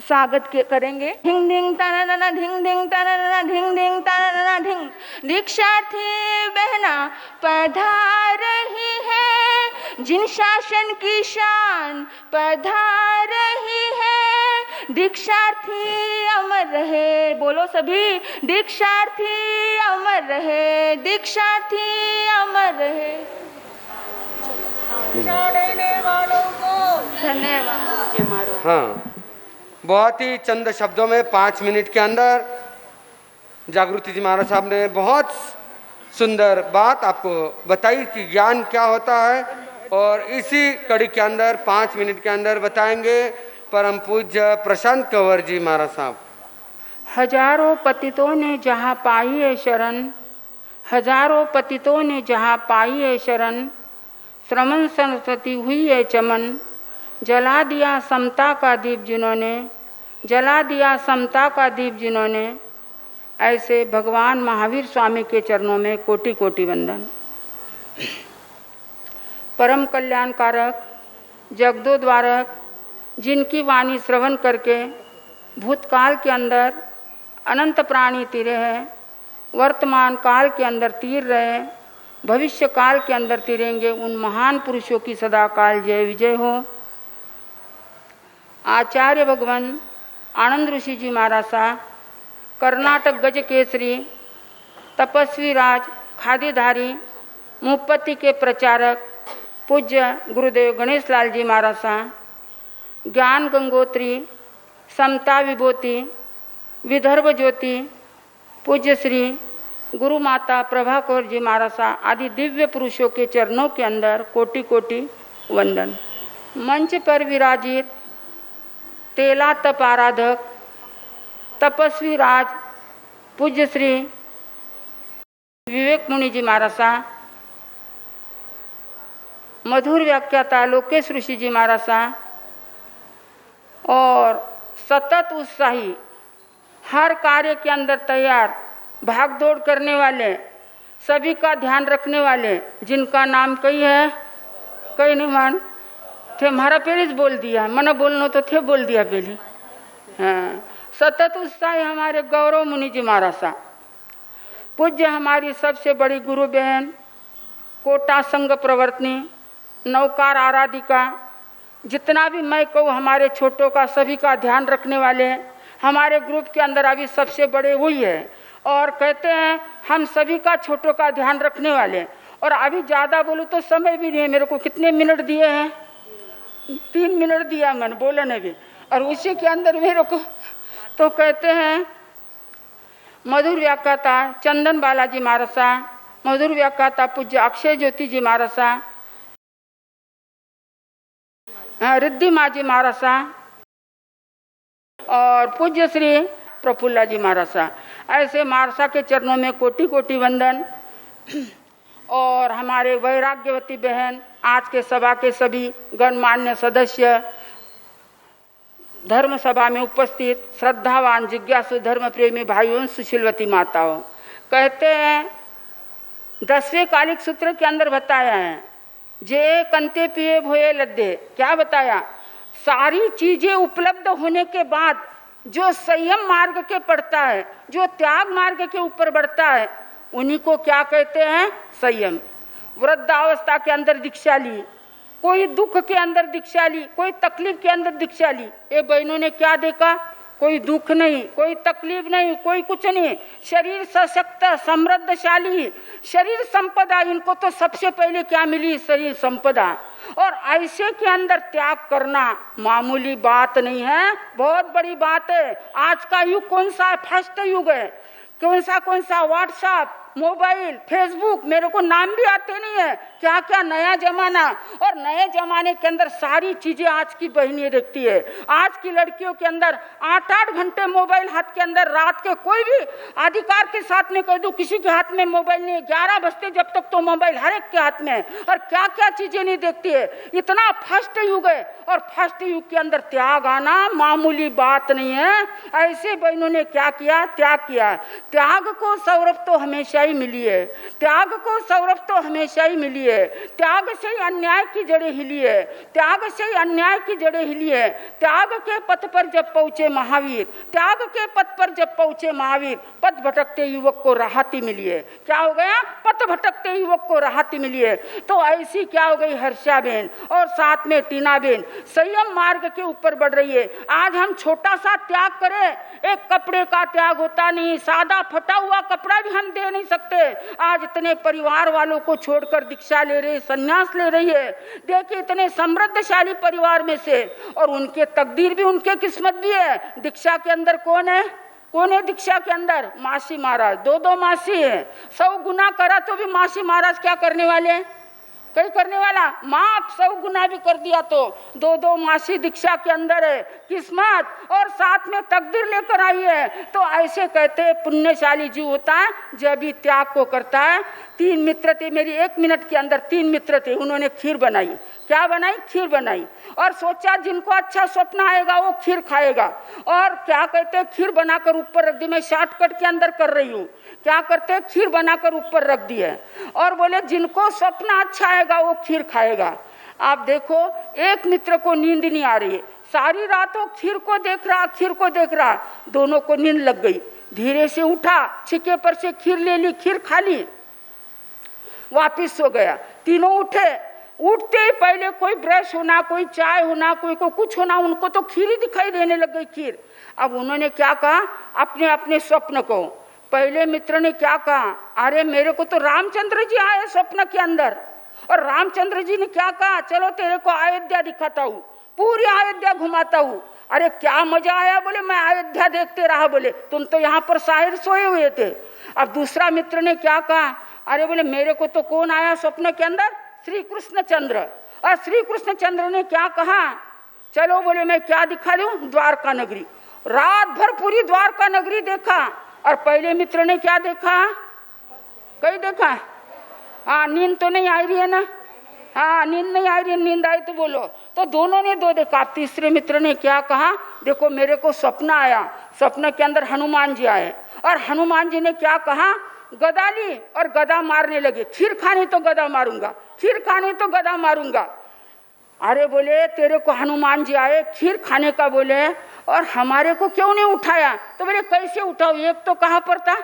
स्वागत करेंगे। धिंग धिंग तना धिंग धिंग तना धिंग धिंग तना धिंग। दीक्षार्थी बहना पधार रही है, जिन शासन की शान पधार रही है। दीक्षार्थी अमर रहे, बोलो सभी, दीक्षार्थी अमर रहे, दीक्षार्थी अमर रहे। देने वालों को धन्यवाद। हाँ, बहुत ही चंद शब्दों में 5 मिनट के अंदर जागृति जी महाराज साहब ने बहुत सुंदर बात आपको बताई कि ज्ञान क्या होता है, और इसी कड़ी के अंदर 5 मिनट के अंदर बताएंगे परम पूज्य प्रशांत कंवर जी महाराज साहब। हजारों पतितों ने जहाँ पाई है शरण, हजारों पतितों ने जहाँ पाई है शरण, श्रमण सरस्वती हुई है चमन। जला दिया समता का दीप जिन्होंने, जला दिया समता का दीप जिन्होंने। ऐसे भगवान महावीर स्वामी के चरणों में कोटि कोटि वंदन। परम कल्याणकारक, जगदोद्वारक, जिनकी वाणी श्रवण करके भूतकाल के अंदर अनंत प्राणी तीरे हैं, वर्तमान काल के अंदर तीर रहे, भविष्य काल के अंदर तीरेंगे, उन महान पुरुषों की सदा काल जय विजय हो। आचार्य भगवान आनंद ऋषि जी महाराज साहब, कर्नाटक गज केसरी, तपस्वी राज, खादीधारी, मुपत्ति के प्रचारक पूज्य गुरुदेव गणेश लाल जी महाराज साहब, ज्ञान गंगोत्री, समता विभूति, विदर्भ ज्योति, पूज्य श्री गुरु माता प्रभा कौर जी महाराज साहब आदि दिव्य पुरुषों के चरणों के अंदर कोटि कोटि वंदन। मंच पर विराजित तेला तप आराधक, तपस्वी राज, पूज्य श्री विवेक मुनि जी महाराज साहब, मधुर व्याख्याता लोकेश ऋषि जी महाराज साहब, और सतत उत्साही, हर कार्य के अंदर तैयार, भाग दौड़ करने वाले, सभी का ध्यान रखने वाले, जिनका नाम कई है, कई नहीं मान थे, हमारा पेरिस बोल दिया, मना बोलना तो थे बोल दिया पहले। हाँ, सतत उत्साही हमारे गौरव मुनि जी महाराज साहब, पूज्य हमारी सबसे बड़ी गुरु बहन, कोटा संघ प्रवर्तनी, नौकार आराधिका, जितना भी मैं कहूँ हमारे छोटों का सभी का ध्यान रखने वाले, हमारे ग्रुप के अंदर अभी सबसे बड़े वही है, और कहते हैं हम सभी का छोटों का ध्यान रखने वाले। और अभी ज़्यादा बोलूँ तो समय भी नहीं है, मेरे को कितने मिनट दिए हैं, 3 मिनट दिया मैंने बोलने भी, और उसी के अंदर मेरे को तो कहते हैं मधुर व्याख्याता चंदन बालाजी महाराज साहब, मधुर व्याख्याता पूज्य अक्षय ज्योति जी महाराज साहब, रिद्धि माँ जी महाराज साहब, और पूज्य श्री प्रफुल्ला जी महाराज साहब। ऐसे महाराज के चरणों में कोटि कोटि वंदन। और हमारे वैराग्यवती बहन, आज के सभा के सभी गणमान्य सदस्य, धर्म सभा में उपस्थित श्रद्धावान जिज्ञासु धर्म प्रेमी भाइयों, सुशीलवती माताओं, कहते हैं 10वें कालिक सूत्र के अंदर बताया है, जे कंते पिए भोए लद्दे। क्या बताया? सारी चीजें उपलब्ध होने के बाद जो संयम मार्ग के पड़ता है, जो त्याग मार्ग के ऊपर बढ़ता है, उन्हीं को क्या कहते हैं? संयम। वृद्धावस्था के अंदर दीक्षा ली, कोई दुख के अंदर दीक्षा ली, कोई तकलीफ के अंदर दीक्षा ली, ये बहनों ने क्या देखा? कोई दुख नहीं, कोई तकलीफ नहीं, कोई कुछ नहीं, शरीर सशक्त, समृद्धशाली, शरीर संपदा। इनको तो सबसे पहले क्या मिली? शरीर संपदा। और ऐसे के अंदर त्याग करना मामूली बात नहीं है, बहुत बड़ी बात है। आज का युग कौन सा है? फर्स्ट युग है। कौन सा? व्हाट्सएप, मोबाइल, फेसबुक, मेरे को नाम भी आते नहीं है, क्या क्या नया जमाना। और नए जमाने के अंदर सारी चीजें आज की बहनें देखती है। आज की लड़कियों के अंदर 8-8 घंटे मोबाइल हाथ के अंदर, रात के कोई भी अधिकार के साथ में कह दूं किसी के हाथ में मोबाइल नहीं है, 11 बजते जब तक तो मोबाइल हर एक के हाथ में है, और क्या क्या चीजें नहीं देखती है। इतना फर्स्ट युग है, और फर्स्ट युग के अंदर त्याग आना मामूली बात नहीं है। ऐसे बहनों ने क्या किया? त्याग किया। त्याग को सौरभ तो हमेशा ही मिली है, त्याग को सौरभ तो हमेशा ही मिली है, त्याग से ही अन्याय की जड़ें हिली है, त्याग से ही अन्याय की जड़ें हिली है। त्याग के पथ पर जब पहुँचे महावीर, त्याग के पथ पर जब पहुँचे महावीर, पथ भटकते युवक को राहती मिली है। क्या हो गया? पथ भटकते युवक को राहती मिली है। तो ऐसी क्या हो गई हर्षा बहन और साथ में टीना बहन संयम मार्ग के ऊपर बढ़ रही है। आज हम छोटा सा त्याग करें, एक कपड़े का त्याग होता नहीं, सादा फटा हुआ कपड़ा भी हम दे नहीं सकते। आज इतने परिवार वालों को छोड़कर दीक्षा ले रही, संन्यास ले रही है। देखिए इतने समृद्धशाली परिवार में से, और उनके तकदीर भी, उनके किस्मत भी है। दीक्षा के अंदर कौन है? कौन है दीक्षा के अंदर? मासी महाराज, दो मासी है। 100 गुना करा तो भी मासी महाराज क्या करने वाले हैं? कई करने वाला, माफ 100 गुना भी कर दिया तो 2 मासी दीक्षा के अंदर है। किस्मत और साथ में तकदीर लेकर आई है। तो ऐसे कहते हैं पुण्यशाली जीव होता है जब भी त्याग को करता है। 3 मित्र थे मेरी, 1 मिनट के अंदर 3 मित्र थे, उन्होंने खीर बनाई। क्या बनाई? खीर बनाई। और सोचा जिनको अच्छा स्वप्न आएगा वो खीर खाएगा। और क्या कहते हैं, खीर बनाकर ऊपर रख दी। मैं शॉर्टकट के अंदर कर रही हूँ। क्या करते हैं, खीर बनाकर ऊपर रख दी है और बोले जिनको सपना अच्छा आएगा वो खीर खाएगा। आप देखो, एक मित्र को नींद नहीं आ रही है, सारी रात वो खीर को देख रहा, खीर को देख रहा। दोनों को नींद लग गई। धीरे से उठा, छिके पर से खीर ले ली, खीर खा ली, वापिस सो गया। तीनों उठे, उठते ही पहले कोई ब्रश होना, कोई चाय होना, कोई को कुछ होना, उनको तो खीर ही दिखाई देने लग गई खीर। अब उन्होंने क्या कहा अपने अपने स्वप्न को। पहले मित्र ने क्या कहा, अरे मेरे को तो रामचंद्र जी आए स्वप्न के अंदर। और रामचंद्र जी ने क्या कहा, चलो तेरे को अयोध्या दिखाता हूँ, पूरी अयोध्या घुमाता हूँ। अरे क्या मजा आया? बोले मैं अयोध्या देखते रहा। बोले तुम तो यहाँ पर शायर सोए हुए थे। अब दूसरा मित्र ने क्या कहा, अरे बोले मेरे को तो कौन आया स्वप्न के अंदर? श्री कृष्ण चंद्र। और श्री कृष्ण चंद्र ने क्या कहा, चलो बोले मैं क्या दिखा दूं, द्वारका नगरी। रात भर पूरी द्वारका नगरी देखा। और पहले मित्र ने क्या देखा? कहीं देखा? हाँ, नींद तो नहीं आ रही है ना? हाँ, नींद नहीं आ रही है, नींद आई तो बोलो। तो दोनों ने 2 देखा। तीसरे मित्र ने क्या कहा, देखो मेरे को स्वप्न आया, स्वप्न के अंदर हनुमान जी आए। और हनुमान जी ने क्या कहा, गदा ली और गदा मारने लगे। खीर खानी तो गदा मारूंगा, खीर खानी तो गदा मारूंगा। अरे बोले तेरे को हनुमान जी आए खीर खाने का बोले, और हमारे को क्यों नहीं उठाया? तो बोले कैसे उठाओ, एक तो कहाँ पर था,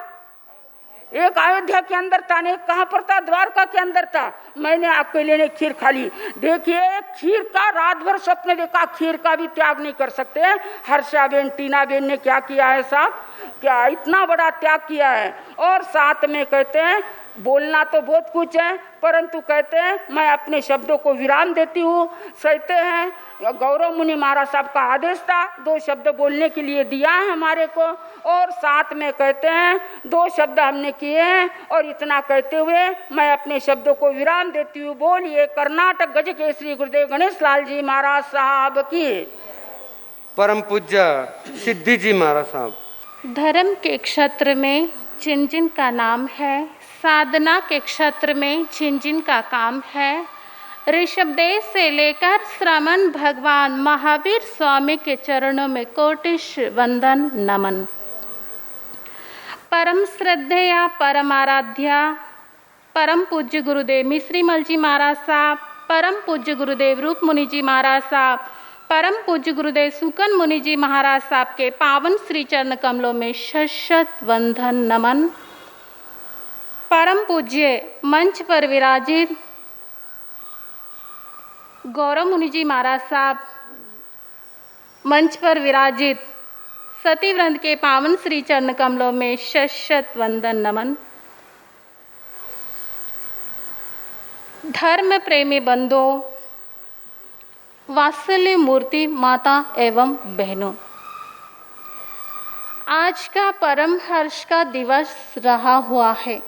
एक अयोध्या के अंदर था, एक कहाँ पर था, द्वारका के अंदर था। मैंने अकेले ने खीर खा ली। देखिए खीर का रात भर स्वप्न देखा, खीर का भी त्याग नहीं कर सकते। हर्षा बेन, टीना बेन ने क्या किया है साहब, क्या इतना बड़ा त्याग किया है। और साथ में कहते हैं बोलना तो बहुत कुछ है, परंतु कहते हैं मैं अपने शब्दों को विराम देती हूँ। कहते हैं गौरव मुनि महाराज साहब का आदेश था 2 शब्द बोलने के लिए दिया है हमारे को, और साथ में कहते हैं 2 शब्द हमने किए हैं। और इतना कहते हुए मैं अपने शब्दों को विराम देती हूँ। बोलिए कर्नाटक गज केसरी गुरुदेव गणेश लाल जी महाराज साहब की। परम पूज्य सिद्धि जी महाराज साहब। धर्म के क्षेत्र में जिन जिन का नाम है, साधना के क्षेत्र में जिन जिन का काम है, ऋषभदेव से लेकर श्रमण भगवान महावीर स्वामी के चरणों में कोटिश वंदन नमन। परम श्रद्धेया परम आराध्या परम पूज्य गुरुदेव मिश्रीमल जी महाराज साहब, परम पूज्य गुरुदेव रूप मुनि जी महाराज साहब, परम पूज्य गुरुदेव सुकन मुनि जी महाराज साहब के पावन श्री चरण कमलों में शत वंदन नमन। परम पूज्य मंच पर विराजित गौरव मुनि जी महाराज साहब, मंच पर विराजित सती वृंद के पावन श्री चरण कमलों में शत वंदन नमन। धर्म प्रेमी बंधुओं, वात्सल्य मूर्ति माता एवं बहनों, आज का परम हर्ष का दिवस रहा हुआ है।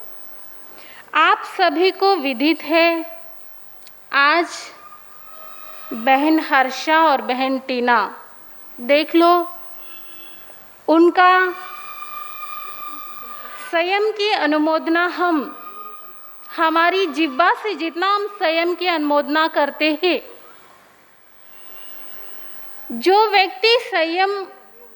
आप सभी को विदित है आज बहन हर्षा और बहन टीना, देख लो उनका संयम की अनुमोदना हम हमारी जिह्वा से जितना हम संयम की अनुमोदना करते हैं, जो व्यक्ति संयम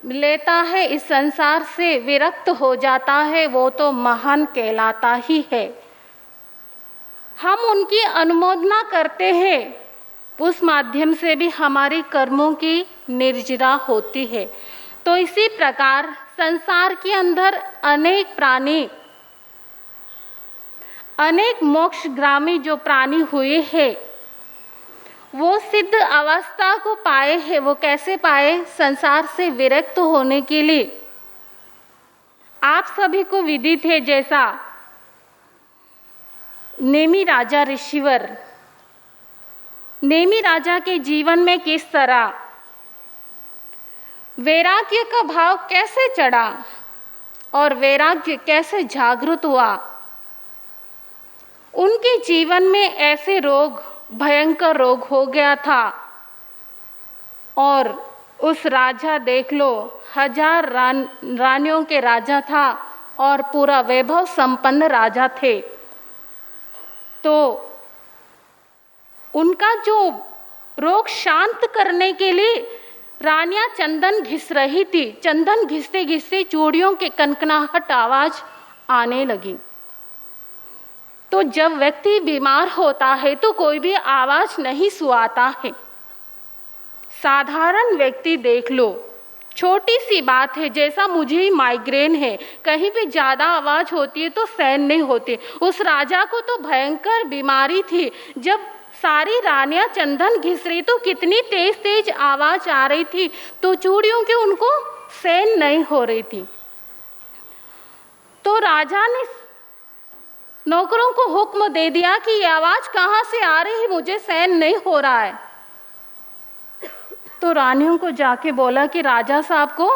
लेता है, इस संसार से विरक्त हो जाता है, वो तो महान कहलाता ही है। हम उनकी अनुमोदना करते हैं, उस माध्यम से भी हमारी कर्मों की निर्जरा होती है। तो इसी प्रकार संसार के अंदर अनेक प्राणी, अनेक मोक्षगामी जो प्राणी हुए हैं, वो सिद्ध अवस्था को पाए हैं। वो कैसे पाए? संसार से विरक्त होने के लिए आप सभी को विदित है, जैसा नेमि राजा ऋषिवर, नेमि राजा के जीवन में किस तरह वैराग्य का भाव कैसे चढ़ा और वैराग्य कैसे जागृत हुआ। उनके जीवन में ऐसे रोग, भयंकर रोग हो गया था, और उस राजा देख लो, 1000 रानियों के राजा था और पूरा वैभव संपन्न राजा थे। तो उनका जो रोग शांत करने के लिए रानियां चंदन घिस रही थी, चंदन घिसते घिसते चूड़ियों के कनकनाहट आवाज आने लगी। तो जब व्यक्ति बीमार होता है तो कोई भी आवाज नहीं सुहाता है। साधारण व्यक्ति देख लो, छोटी सी बात है, जैसा मुझे ही माइग्रेन है, कहीं भी ज़्यादा आवाज़ होती है तो सहन नहीं होती। उस राजा को तो भयंकर बीमारी थी। जब सारी रानियां चंदन घिस रही तो कितनी तेज तेज आवाज़ आ रही थी, तो चूड़ियों की उनको सहन नहीं हो रही थी। तो राजा ने नौकरों को हुक्म दे दिया कि ये आवाज़ कहाँ से आ रही है, मुझे सहन नहीं हो रहा है। तो रानियों को जाके बोला कि राजा साहब को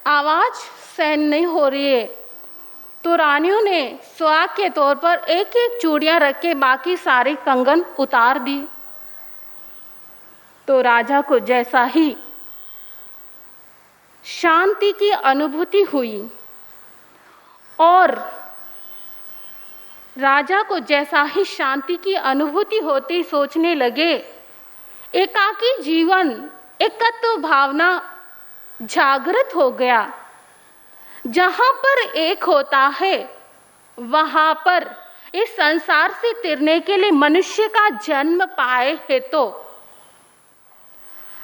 आवाज़ सहन नहीं हो रही है। तो रानियों ने सुहाग के तौर पर एक एक चूड़ियाँ रख के बाकी सारी कंगन उतार दी। तो राजा को जैसा ही शांति की अनुभूति हुई और राजा को जैसा ही शांति की अनुभूति होती, सोचने लगे एकाकी जीवन, एकत्व भावना जागृत हो गया। जहाँ पर एक होता है वहाँ पर इस संसार से तिरने के लिए मनुष्य का जन्म पाए है। तो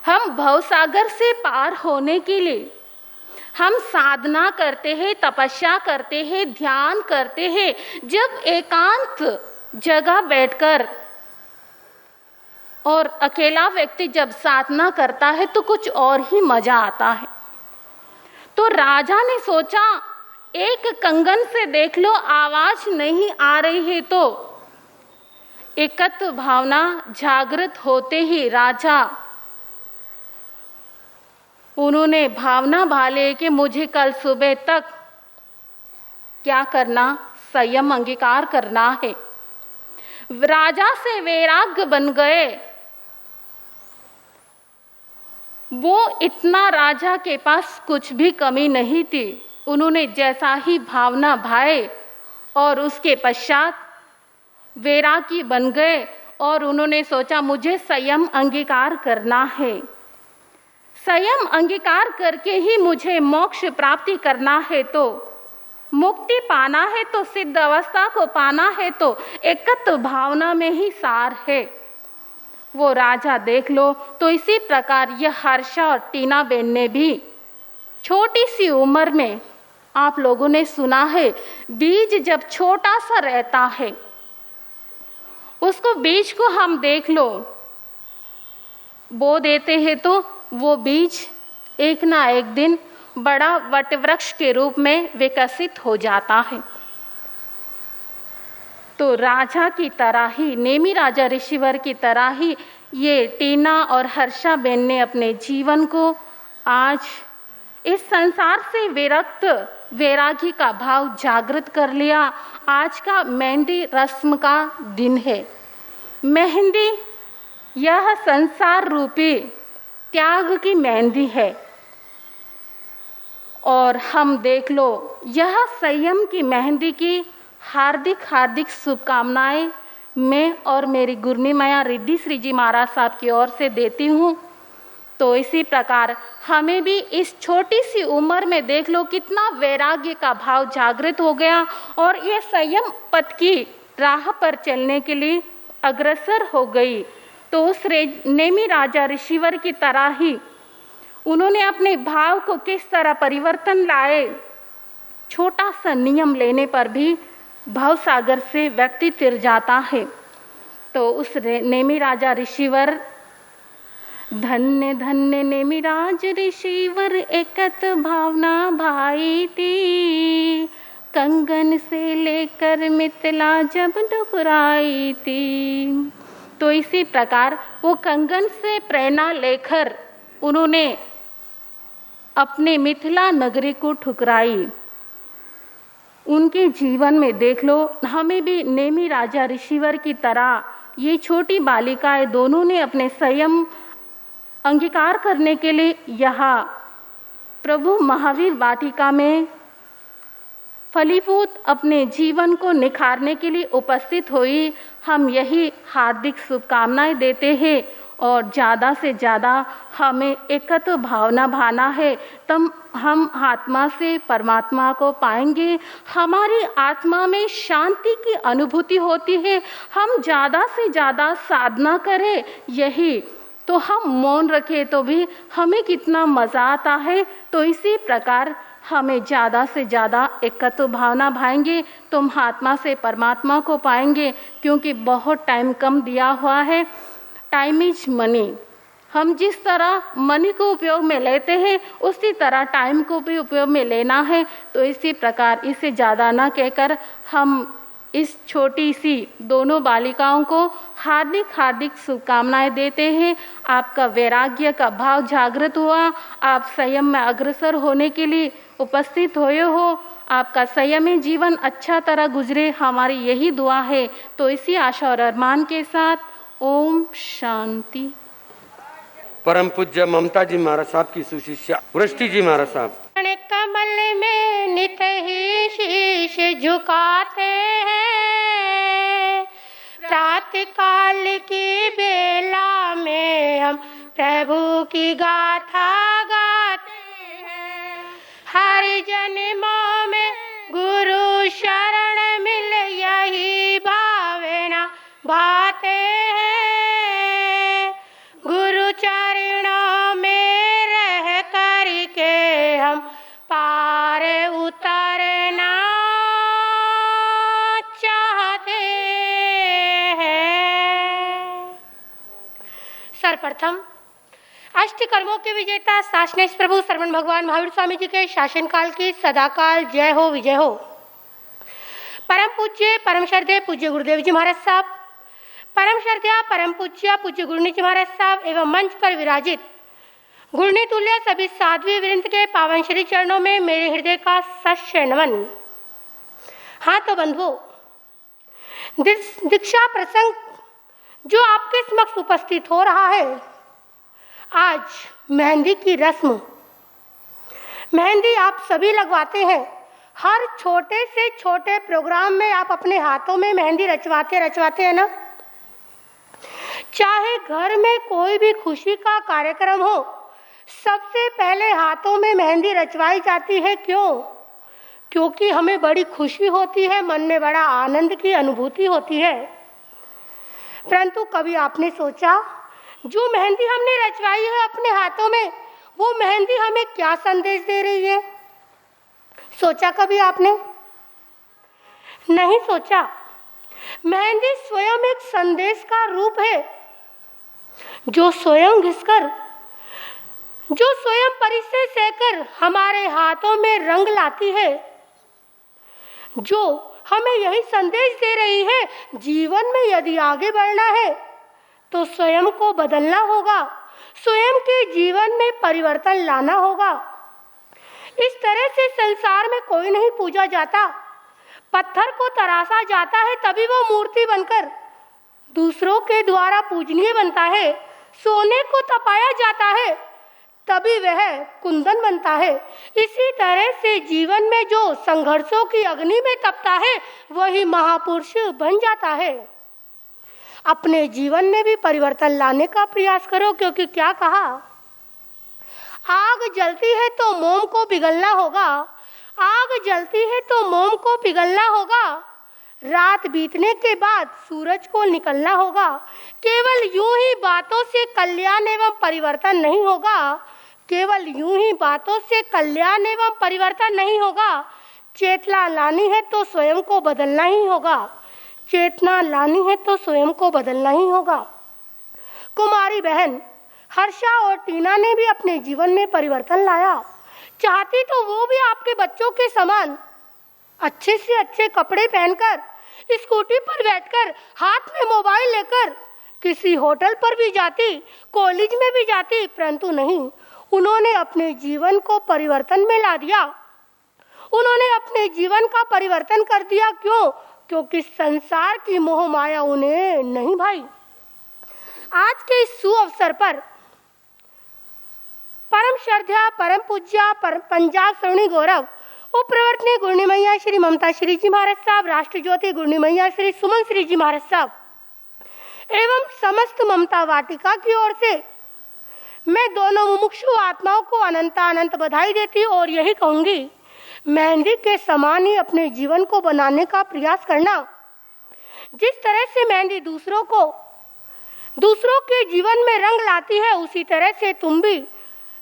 हम भवसागर से पार होने के लिए हम साधना करते हैं, तपस्या करते हैं, ध्यान करते हैं। जब एकांत जगह बैठकर और अकेला व्यक्ति जब साधना करता है तो कुछ और ही मजा आता है। तो राजा ने सोचा एक कंगन से देख लो आवाज नहीं आ रही है। तो एकत्व भावना जागृत होते ही राजा, उन्होंने भावना भाले कि मुझे कल सुबह तक क्या करना, संयम अंगीकार करना है। राजा से वैराग्य बन गए। वो इतना राजा के पास कुछ भी कमी नहीं थी। उन्होंने जैसा ही भावना भाए और उसके पश्चात वैरागी बन गए और उन्होंने सोचा मुझे संयम अंगीकार करना है। संयम अंगीकार करके ही मुझे मोक्ष प्राप्ति करना है। तो मुक्ति पाना है, तो सिद्ध अवस्था को पाना है, तो एकत्व भावना में ही सार है। वो राजा देख लो। तो इसी प्रकार यह हर्षा और टीना बेन ने भी छोटी सी उम्र में, आप लोगों ने सुना है बीज जब छोटा सा रहता है, उसको बीज को हम देख लो बो देते हैं तो वो बीज एक ना एक दिन बड़ा वटवृक्ष के रूप में विकसित हो जाता है। तो राजा की तरह ही, नेमि राजा ऋषिवर की तरह ही ये टीना और हर्षा बेन ने अपने जीवन को आज इस संसार से विरक्त वैरागी का भाव जागृत कर लिया। आज का मेहंदी रस्म का दिन है। मेहंदी यह संसार रूपी त्याग की मेहंदी है। और हम देख लो यह संयम की मेहंदी की हार्दिक हार्दिक शुभकामनाएं मैं और मेरी गुरनी माया रिद्धि श्री जी महाराज साहब की ओर से देती हूँ। तो इसी प्रकार हमें भी इस छोटी सी उम्र में देख लो कितना वैराग्य का भाव जागृत हो गया और ये संयम पथ की राह पर चलने के लिए अग्रसर हो गई। तो उस नेमी राजा ऋषिवर की तरह ही उन्होंने अपने भाव को किस तरह परिवर्तन लाए। छोटा सा नियम लेने पर भी भव सागर से व्यक्ति तिर जाता है। तो उस नेमी राजा ऋषिवर, धन्य धन्य नेमिराज ऋषिवर एकत भावना भाई थी, कंगन से लेकर मिथिला जब डुकराई थी। तो इसी प्रकार वो कंगन से प्रेरणा लेकर उन्होंने अपने मिथिला नगरी को ठुकराई। उनके जीवन में देख लो, हमें भी नेमी राजा ऋषिवर की तरह ये छोटी बालिकाएं दोनों ने अपने संयम अंगीकार करने के लिए यहाँ प्रभु महावीर वाटिका में फलीभूत अपने जीवन को निखारने के लिए उपस्थित हुई। हम यही हार्दिक शुभकामनाएं देते हैं और ज़्यादा से ज़्यादा हमें एकत्व भावना भाना है, तब हम आत्मा से परमात्मा को पाएंगे। हमारी आत्मा में शांति की अनुभूति होती है। हम ज़्यादा से ज़्यादा साधना करें, यही तो हम मौन रखें तो भी हमें कितना मज़ा आता है। तो इसी प्रकार हमें ज़्यादा से ज़्यादा एकत्व भावना भाएंगे तो हम आत्मा से परमात्मा को पाएंगे, क्योंकि बहुत टाइम कम दिया हुआ है। Time is money. हम जिस तरह मनी को उपयोग में लेते हैं उसी तरह टाइम को भी उपयोग में लेना है। तो इसी प्रकार इसे ज़्यादा न कहकर हम इस छोटी सी दोनों बालिकाओं को हार्दिक हार्दिक शुभकामनाएं देते हैं। आपका वैराग्य का भाव जागृत हुआ, आप संयम में अग्रसर होने के लिए उपस्थित हुए हो, आपका संयमी जीवन अच्छा तरह गुजरे, हमारी यही दुआ है। तो इसी आशा और अरमान के साथ ओम शांति। परम पूज्य ममता जी महाराज साहब की सुशिष्या वृष्टि जी महाराज साहब। कमल में नित ही शीश झुकाते हैं, प्रातः काल की बेला में हम प्रभु की गाथा गाते हैं। हर जन्मों में गुरु शरण मिल यही भावना बाते हैं। गुरु चरणों में रह करके हम पार उतरना चाहते हैं। सर्वप्रथम अष्टकर्मों के विजेता शासनेश प्रभु श्रवण भगवान महावीर स्वामी जी के शासनकाल की सदाकाल जय हो विजय हो। परम पूज्य परम श्रद्धेय पूज्य गुरुदेव जी महाराज साहब, परम श्रद्धेय परम पूज्य पूज्य गुरुनी जी महाराज साहब एवं मंच पर विराजित गुरुनी तुल्य सभी साध्वी वृंद के पावन श्री चरणों में मेरे हृदय का सश्य नमन। हाँ तो बंधुओं, दीक्षा प्रसंग जो आपके समक्ष उपस्थित हो रहा है, आज मेहंदी की रस्म। मेहंदी आप सभी लगवाते हैं। हर छोटे से छोटे प्रोग्राम में आप अपने हाथों में मेहंदी रचवाते हैं ना। चाहे घर में कोई भी खुशी का कार्यक्रम हो, सबसे पहले हाथों में मेहंदी रचवाई जाती है। क्यों? क्योंकि हमें बड़ी खुशी होती है, मन में बड़ा आनंद की अनुभूति होती है। परंतु कभी आपने सोचा, जो मेहंदी हमने रचवाई है अपने हाथों में, वो मेहंदी हमें क्या संदेश दे रही है? सोचा कभी आपने? नहीं सोचा। मेहंदी स्वयं एक संदेश का रूप है, जो स्वयं घिसकर, जो स्वयं परिचय सहकर हमारे हाथों में रंग लाती है, जो हमें यही संदेश दे रही है, जीवन में यदि आगे बढ़ना है तो स्वयं को बदलना होगा, स्वयं के जीवन में परिवर्तन लाना होगा। इस तरह से संसार में कोई नहीं पूजा जाता। पत्थर को तराशा जाता है तभी वो मूर्ति बनकर दूसरों के द्वारा पूजनीय बनता है। सोने को तपाया जाता है तभी वह कुंदन बनता है। इसी तरह से जीवन में जो संघर्षों की अग्नि में तपता है, वही महापुरुष बन जाता है। अपने जीवन में भी परिवर्तन लाने का प्रयास करो, क्योंकि क्या कहा, आग जलती है तो मोम को पिघलना होगा, आग जलती है तो मोम को पिघलना होगा। रात बीतने के बाद सूरज को निकलना होगा। केवल यूं ही बातों से कल्याण एवं परिवर्तन नहीं होगा, केवल यूं ही बातों से कल्याण एवं परिवर्तन नहीं होगा। चेतना लानी है तो स्वयं को बदलना ही होगा, चेतना लानी है तो स्वयं को बदलना ही होगा। कुमारी बहन हर्षा और टीना ने भी अपने जीवन में परिवर्तन लाया। चाहती तो वो भी आपके बच्चों के समान अच्छे से अच्छे कपड़े पहनकर, स्कूटी पर बैठकर, हाथ में मोबाइल लेकर किसी होटल पर भी जाती, कॉलेज में भी जाती, परंतु नहीं, उन्होंने अपने जीवन को परिवर्तन में ला दिया। उन्होंने अपने जीवन का परिवर्तन कर दिया। क्यों? क्योंकि संसार की मोह माया उन्हें नहीं भाई। आज के इस सुअवसर पर परम श्रद्धा, परम पूज्या, पंजाब श्रवणी गौरव उपप्रवर्तनी गुरनी मैया श्री ममता श्री जी महाराज साहब, राष्ट्र ज्योति गुरनी मैया श्री सुमन श्री जी महाराज साहब एवं समस्त ममता वाटिका की ओर से मैं दोनों मुमुक्षु आत्माओं को अनंत बधाई देती और यही कहूंगी, मेहंदी के समान ही अपने जीवन को बनाने का प्रयास करना। जिस तरह से मेहंदी दूसरों के जीवन में रंग लाती है, उसी तरह से तुम भी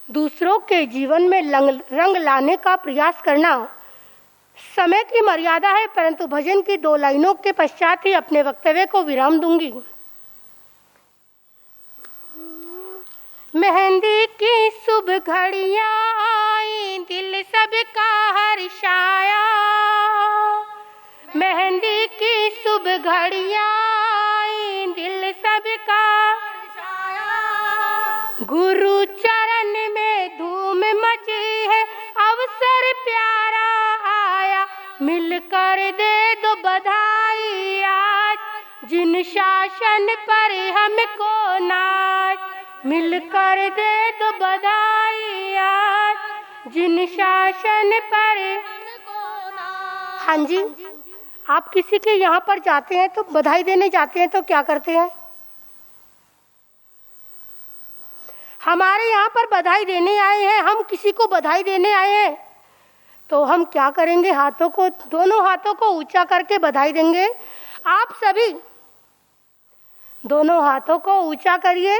दूसरों के जीवन में रंग लाने का प्रयास करना। समय की मर्यादा है, परंतु भजन की 2 लाइनों के पश्चात ही अपने वक्तव्य को विराम दूंगी। मेहंदी की शुभ घड़ियां आई, दिल सबका हर्षाया। मेहंदी की शुभ घड़ियां आई, दिल सबका हर्षाया। गुरु चरण में धूम मची है, अवसर प्यारा आया। मिलकर दे दो बधाई आज, जिन शासन पर हमको नाज। मिलकर दे दो बधाई आज, जिन शासन पर हमको नाज। हाँ जी, आप किसी के यहाँ पर जाते हैं तो बधाई देने जाते हैं तो क्या करते हैं? हमारे यहाँ पर बधाई देने आए हैं, हम किसी को बधाई देने आए हैं तो हम क्या करेंगे? दोनों हाथों को ऊंचा करके बधाई देंगे। आप सभी दोनों हाथों को ऊंचा करिए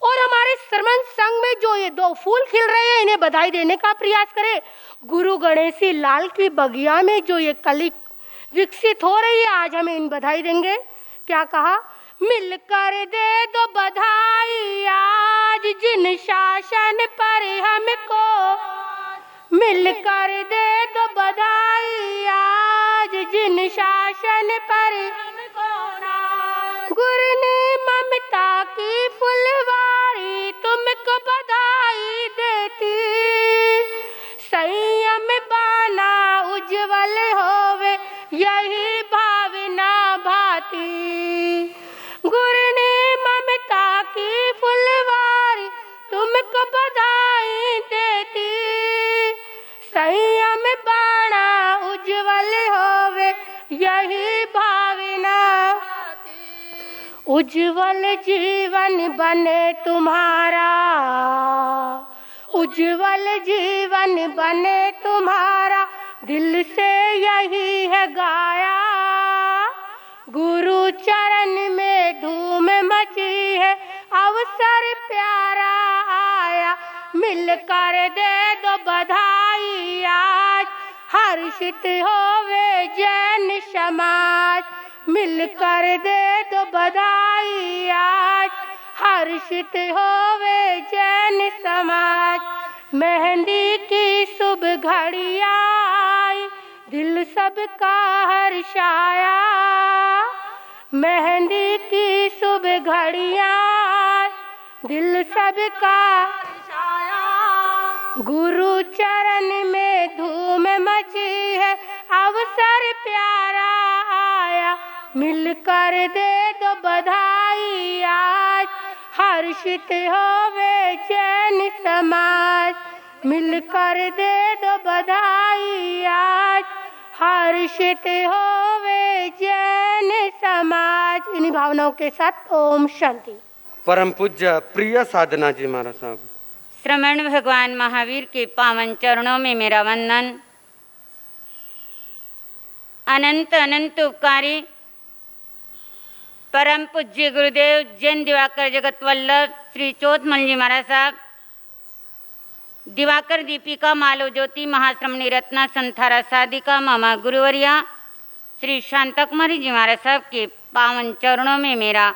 और हमारे श्रवण संघ में जो ये 2 फूल खिल रहे हैं, इन्हें बधाई देने का प्रयास करें। गुरु गणेशी लाल की बगिया में जो ये कली विकसित हो रही है, आज हम इन बधाई देंगे। क्या कहा? मिलकर दे दो बधाई आज, जिन शासन पर हमको। मिलकर दे दो बधाई आज, जिन शासन पर हमको। गुरु ने ममता की फुलवारी तुमको बधाई देती। संयम बाना उज्जवल होवे, यही भावना भाती। गुरु ने ममता की फुलवारी तुमको बधाई देती। संयम बाना उज्जवल होवे, यही भावना। उज्जवल जीवन बने तुम्हारा, उज्जवल जीवन बने तुम्हारा, दिल से यही है गाया। गुरु चरण में धूम मची है, अवसर प्यारा आया। मिलकर दे दो बधाई आज, हर्षित होवे जैन समाज। मिलकर दे दो बधाई आज, हर्षित होवे जैन समाज। मेहंदी की शुभ घड़ियां आई, दिल सबका हर्षाया। मेहंदी की शुभ घड़ियां आई, दिल सबका हर्षाया। गुरु चरण में धूम मची है, अवसर प्यारा आया। मिलकर दे दो बधाई आज, हर्षित होवे जैन समाज। मिलकर दे दो बधाई आज, हर्षित होवे जैन समाज। इन्हीं भावनाओं के साथ ओम शांति। परम पूज्य प्रिय साधना जी महाराज साहब, श्रमण भगवान महावीर के पावन चरणों में मेरा वंदन। अनंत अनंत उपकारी परम पूज्य गुरुदेव जैन दिवाकर जगत वल्लभ श्री चौथमल जी महाराज साहब, दिवाकर दीपिका मालव ज्योति महाश्रमणी रत्ना संथारा साधिका मामा गुरुवरिया श्री शांता कुमारी जी महाराज साहब के पावन चरणों में मेरा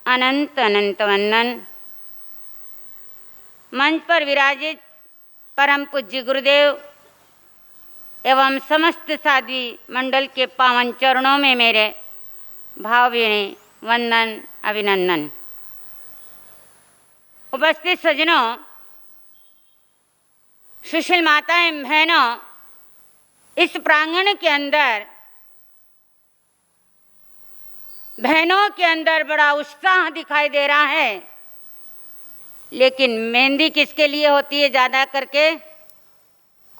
अनंत अनंत वंदन। मंच पर विराजित परम पूज्य गुरुदेव एवं समस्त साध्वी मंडल के पावन चरणों में मेरे भावभीनी वंदन अभिनंदन। उपस्थित सज्जनों, सुशील माताएं बहनों, इस प्रांगण के अंदर बहनों के अंदर बड़ा उत्साह दिखाई दे रहा है, लेकिन मेहंदी किसके लिए होती है? ज़्यादा करके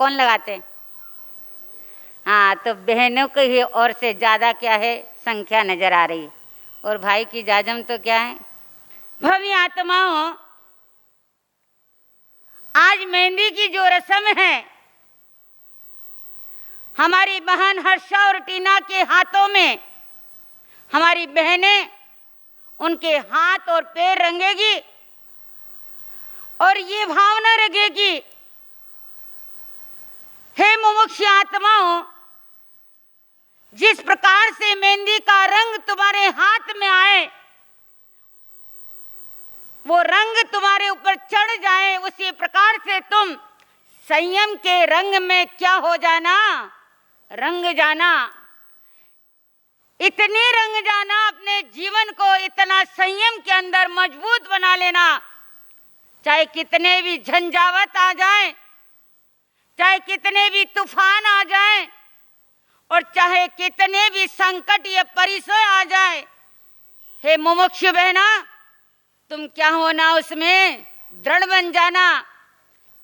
कौन लगाते? हाँ, तो बहनों की ही ओर से ज़्यादा क्या है संख्या नजर आ रही है, और भाई की जाजम तो क्या है? भव्य आत्माओं, आज मेहंदी की जो रस्म है हमारी बहन हर्षा और टीना के हाथों में, हमारी बहनें उनके हाथ और पैर रंगेगी और ये भावना रखेगी, हे मुमुक्ष आत्माओं, जिस प्रकार से मेहंदी का रंग तुम्हारे हाथ में आए, वो रंग तुम्हारे ऊपर चढ़ जाए, उसी प्रकार से तुम संयम के रंग में क्या हो जाना? रंग जाना। इतने रंग जाना, अपने जीवन को इतना संयम के अंदर मजबूत बना लेना, चाहे कितने भी झंझावत आ जाए, चाहे कितने भी तूफान आ जाए, और चाहे कितने भी संकट या परिसर आ जाए, हे मुमुक्ष बहना, तुम क्या होना? उसमें दृढ़ बन जाना।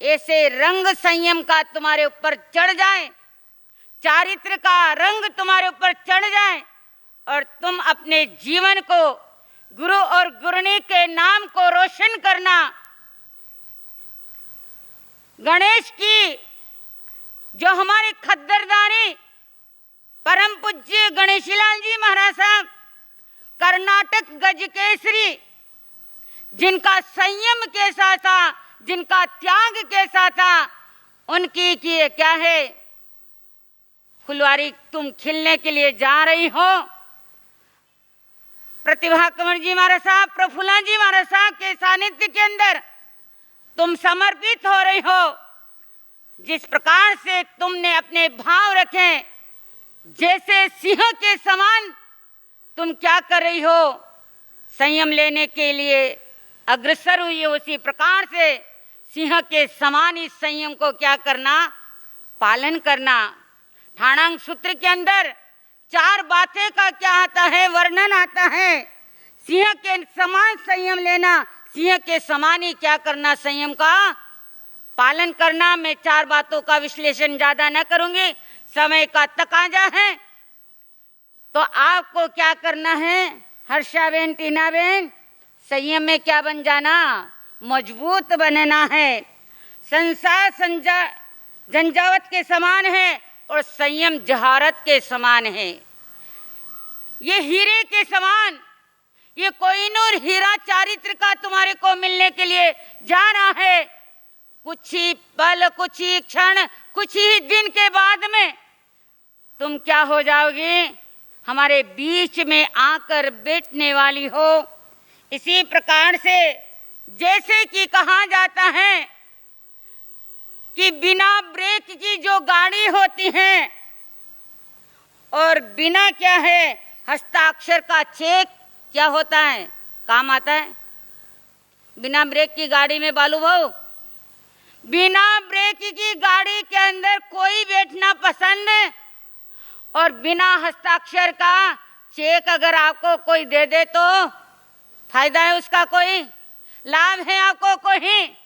ऐसे रंग संयम का तुम्हारे ऊपर चढ़ जाए, चारित्र का रंग तुम्हारे ऊपर चढ़ जाए, और तुम अपने जीवन को गुरु और गुरुनी के नाम को रोशन करना। गणेश की जो हमारे खद्दरदारी परम पूज्य गणेशीलाल जी महाराज साहब, कर्नाटक गज केसरी, जिनका संयम कैसा था, जिनका त्याग कैसा था, उनकी की क्या है? फुलवारी तुम खिलने के लिए जा रही हो। प्रतिभा कंवर जी महाराज साहब, प्रफुल्ला जी महाराज साहब के सानिध्य के अंदर तुम समर्पित हो रही हो। जिस प्रकार से तुमने अपने भाव रखे, जैसे सिंह के समान तुम क्या कर रही हो? संयम लेने के लिए अग्रसर हुई है, उसी प्रकार से सिंह के समान इस संयम को क्या करना? पालन करना। ठाणांग सूत्र के अंदर 4 बातें का क्या आता है? वर्णन आता है। सिंह के समान संयम लेना, सिंह के समान ही क्या करना? संयम का पालन करना। मैं 4 बातों का विश्लेषण ज्यादा न करूंगी, समय का तकाजा है। तो आपको क्या करना है? हर्षा बहन, टीना बहन, संयम में क्या बन जाना? मजबूत बनना है। संसार झंझावत के समान है और संयम जहारत के समान है। ये हीरे के समान, ये कोहिनूर हीरा चारित्र का तुम्हारे को मिलने के लिए जा रहा है। कुछ ही पल, कुछ ही क्षण, कुछ ही दिन के बाद में तुम क्या हो जाओगे? हमारे बीच में आकर बैठने वाली हो। इसी प्रकार से जैसे कि कहा जाता है कि बिना ब्रेक की जो गाड़ी होती है और बिना क्या है हस्ताक्षर का चेक क्या होता है? काम आता है। बिना ब्रेक की गाड़ी में बालू भाऊ, बिना ब्रेक की गाड़ी के अंदर कोई बैठना पसंद है, और बिना हस्ताक्षर का चेक अगर आपको कोई दे दे तो फायदा है उसका? कोई लाभ है आपको? कोई?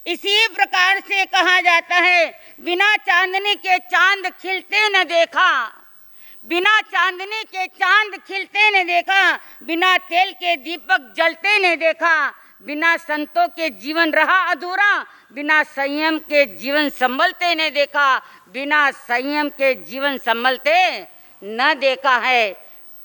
इसी प्रकार से कहा जाता है, बिना चांदनी के चांद खिलते न देखा, बिना चांदनी के चांद खिलते न देखा, बिना तेल के दीपक जलते न देखा, बिना संतों के जीवन रहा अधूरा, बिना संयम के जीवन संभलते ने देखा, बिना संयम के जीवन संभलते न देखा है।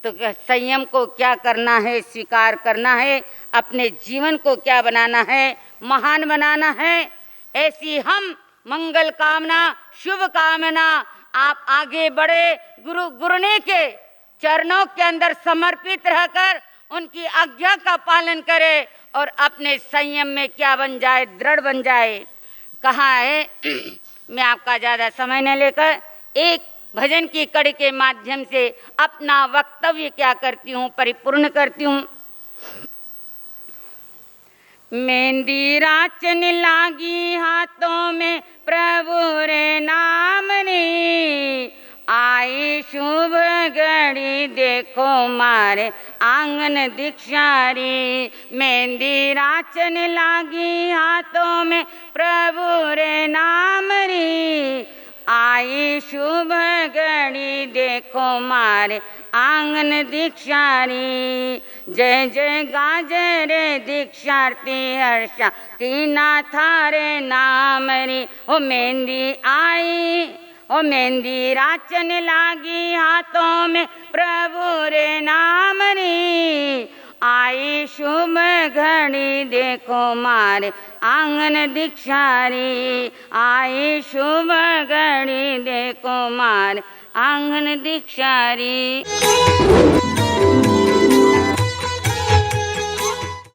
तो संयम को क्या करना है? स्वीकार करना है। अपने जीवन को क्या बनाना है? महान बनाना है। ऐसी हम मंगल कामना, शुभ कामना आप आगे बढ़े, गुरुने के चरणों के अंदर समर्पित रहकर उनकी आज्ञा का पालन करे और अपने संयम में क्या बन जाए? दृढ़ बन जाए। कहा है मैं आपका ज़्यादा समय न लेकर एक भजन की कड़ी के माध्यम से अपना वक्तव्य क्या करती हूँ, परिपूर्ण करती हूँ। मेहंदी राचन लागी हाथों में प्रभु रे नाम रे, आई शुभ घड़ी देखो मारे आंगन दीक्षारी। मेहंदी राचन लागी हाथों में प्रभु रे नाम रे, आई शुभ घड़ी देखो मारे आंगन दीक्षारी। जय जय गाजे रे दीक्षार्थी हर्षा तीना थारे नाम रे। ओ मेहंदी आई, ओ मेहंदी राचन लागी हाथों में प्रभु रे नाम रे, आई शुभ घड़ी देखो मारे आंगन दीक्षारी। आई शुभ घड़ी देखो मारे आंगन दीक्षारी।